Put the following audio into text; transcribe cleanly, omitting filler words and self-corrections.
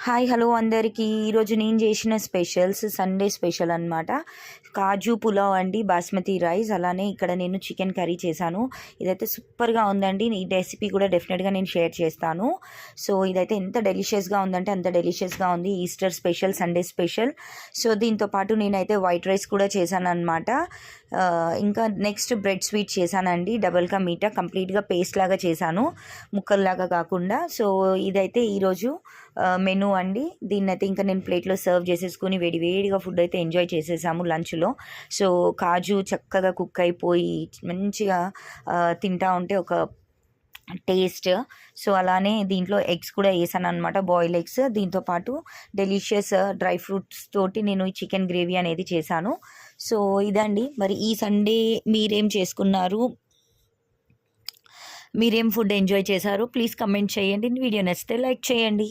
Hi hello అందరికీ. ఈరోజు నేను చేసిన స్పెషల్స్ సండే స్పెషల్ అనమాట. కాజు పులావ్ అండి, బాస్మతి రైస్. అలానే ఇక్కడ నేను చికెన్ కర్రీ చేశాను. ఇదైతే సూపర్గా ఉందండి. ఈ రెసిపీ కూడా డెఫినెట్గా నేను షేర్ చేస్తాను. సో ఇదైతే ఎంత డెలిషియస్గా ఉందంటే అంత డెలిషియస్గా ఉంది. Easter special, Sunday special. So దీంతో పాటు నేనైతే వైట్ రైస్ కూడా చేశాను అనమాట. ఇంకా నెక్స్ట్ బ్రెడ్ స్వీట్ చేశానండి, డబల్ కా మీఠా. కంప్లీట్గా పేస్ట్ లాగా చేశాను, ముక్కల్లాగా కాకుండా. సో ఇదైతే ఈరోజు మెనూ అండి. దీన్నైతే ఇంకా నేను ప్లేట్లో సర్వ్ చేసేసుకుని వేడివేడిగా ఫుడ్ అయితే ఎంజాయ్ చేసేసాము లంచ్లో. సో కాజు చక్కగా కుక్ అయిపోయి మంచిగా తింటా ఉంటే ఒక టేస్ట్. సో అలానే దీంట్లో ఎగ్స్ కూడా వేసాను అనమాట, బాయిల్ ఎగ్స్. దీంతోపాటు డెలిషియస్ డ్రై ఫ్రూట్స్ తోటి నేను ఈ చికెన్ గ్రేవీ అనేది చేశాను. సో ఇదండి. మరి ఈ సండే మీరేం చేసుకున్నారు, మీరేం ఫుడ్ ఎంజాయ్ చేశారు? ప్లీజ్ కమెంట్ చేయండి. వీడియో నచ్చితే లైక్ చేయండి.